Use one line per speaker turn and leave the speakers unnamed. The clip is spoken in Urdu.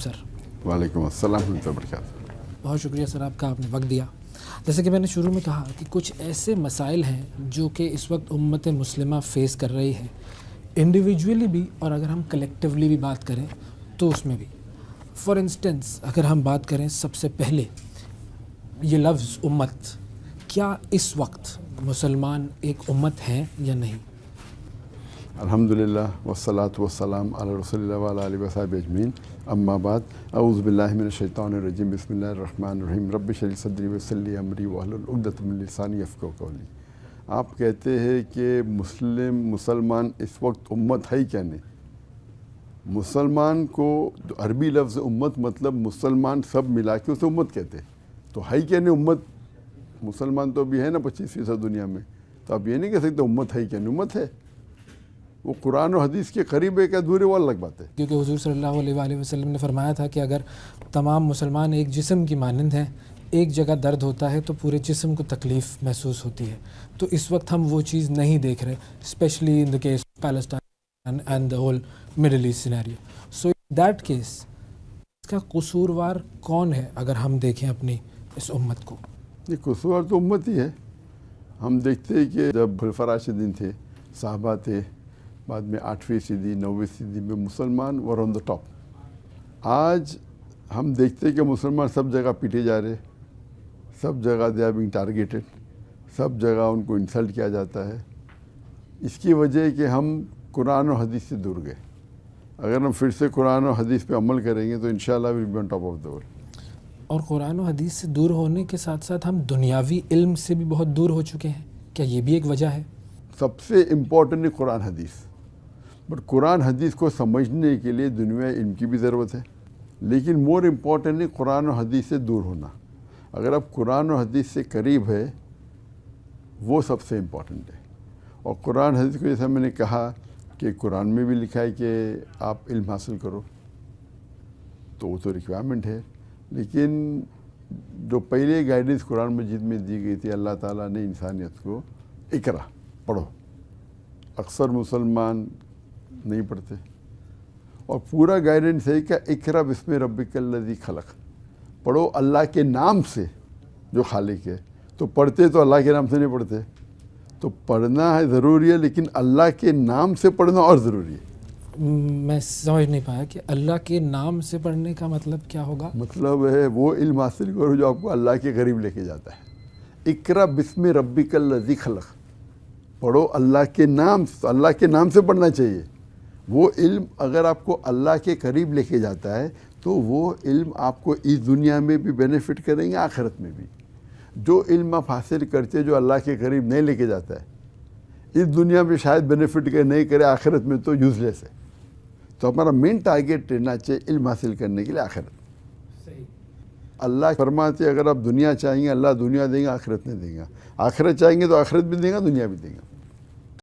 سر
وعلیکم السلام ورحمۃ اللہ وبرکاتہ۔
بہت شکریہ سر آپ کا، آپ نے وقت دیا۔ جیسے کہ میں نے شروع میں کہا کہ کچھ ایسے مسائل ہیں جو کہ اس وقت امت مسلمہ فیس کر رہی ہے، انڈیویجولی بھی اور اگر ہم کلیکٹیولی بھی بات کریں تو اس میں بھی۔ فار انسٹنس اگر ہم بات کریں سب سے پہلے یہ لفظ امت، کیا اس وقت مسلمان ایک امت ہیں یا نہیں؟
الحمدللہ والصلاۃ والسلام علی رسول اللہ وعلی آلہ وصحبہ اجمعین، اما بعد، اعوذ باللہ من الشیطان الرجیم، بسم اللہ الرحمن الرحیم، رب اشرح لی صدری ویسر لی امری واحلل عقدۃ من لسانی یفقہوا قولی۔ آپ کہتے ہیں کہ مسلمان اس وقت امت ہے ہی کیا نہیں؟ مسلمان کو عربی لفظ امت مطلب مسلمان سب ملا کے اسے امت کہتے ہیں، تو ہے کیا نہیں امت؟ مسلمان تو ابھی ہے نا 25% دنیا میں، تو آپ یہ نہیں کہہ سکتے امت ہے کیا نہیں، امت ہے۔ وہ قرآن و حدیث کے قریب ہے کہ دور ہے وہ الگ بات ہے،
کیونکہ حضور صلی اللہ علیہ وآلہ وسلم نے فرمایا تھا کہ اگر تمام مسلمان ایک جسم کی مانند ہیں، ایک جگہ درد ہوتا ہے تو پورے جسم کو تکلیف محسوس ہوتی ہے۔ تو اس وقت ہم وہ چیز نہیں دیکھ رہے، especially in the case Palestine and the whole Middle East scenario. So in that case اس کا قصوروار کون ہے اگر ہم دیکھیں اپنی اس امت کو؟
یہ قصور تو امت ہی ہے۔ ہم دیکھتے ہیں کہ جب خلفاء راشدین تھے، صحابہ تھے، بعد میں 8ویں صدی 9ویں صدی میں مسلمان ور آن دا ٹاپ۔ آج ہم دیکھتے ہیں کہ مسلمان سب جگہ پیٹے جا رہے، سب جگہ دے آر بینگ ٹارگیٹڈ، سب جگہ ان کو انسلٹ کیا جاتا ہے۔ اس کی وجہ ہے کہ ہم قرآن و حدیث سے دور گئے۔ اگر ہم پھر سے قرآن و حدیث پہ عمل کریں گے تو انشاءاللہ we will be on top of the world.
اور قرآن و حدیث سے دور ہونے کے ساتھ ساتھ ہم دنیاوی علم سے بھی بہت دور ہو چکے ہیں، کیا یہ بھی ایک وجہ ہے؟
سب سے امپورٹنٹ ہے قرآن حدیث، بٹ قرآن حدیث کو سمجھنے کے لیے دنیا علم کی بھی ضرورت ہے، لیکن مور امپورٹنٹ ہے قرآن و حدیث سے دور ہونا۔ اگر آپ قرآن و حدیث سے قریب ہے وہ سب سے امپورٹنٹ ہے۔ اور قرآن حدیث کو جیسا میں نے کہا کہ قرآن میں بھی لکھا ہے کہ آپ علم حاصل کرو، تو وہ تو ریکوائرمنٹ ہے، لیکن جو پہلے گائیڈنس قرآن مجید میں دی گئی تھی، اللہ تعالیٰ نے انسانیت کو اقرا پڑھو، اکثر مسلمان نہیں پڑھتے، اور پورا گائیڈنس ہے کہ اقرا بسم ربک الذی خلق، پڑھو اللہ کے نام سے جو خالق ہے۔ تو پڑھتے تو اللہ کے نام سے نہیں پڑھتے، تو پڑھنا ہے ضروری ہے، لیکن اللہ کے نام سے پڑھنا اور ضروری ہے۔
میں سمجھ نہیں پایا کہ اللہ کے نام سے پڑھنے کا مطلب کیا ہوگا؟
مطلب ہے وہ علم حاصل کرو جو آپ کو اللہ کے قریب لے کے جاتا ہے۔ اقرا بسم ربک الذی خلق، پڑھو اللہ کے نام سے، اللہ کے نام سے پڑھنا چاہیے۔ وہ علم اگر آپ کو اللہ کے قریب لے کے جاتا ہے تو وہ علم آپ کو اس دنیا میں بھی بینیفٹ کریں گے، آخرت میں بھی۔ جو علم آپ حاصل کرتے جو اللہ کے قریب نہیں لے کے جاتا ہے، اس دنیا میں شاید بینیفٹ نہیں کرے، آخرت میں تو یوز لیس ہے۔ تو ہمارا مین ٹارگیٹ رہنا چاہیے علم حاصل کرنے کے لیے آخرت۔ اللہ فرماتے اگر آپ دنیا چاہیں گے اللہ دنیا دیں گا، آخرت نہیں دیں گا، آخرت چاہیں گے تو آخرت بھی دیں گا، دنیا بھی دیں گا۔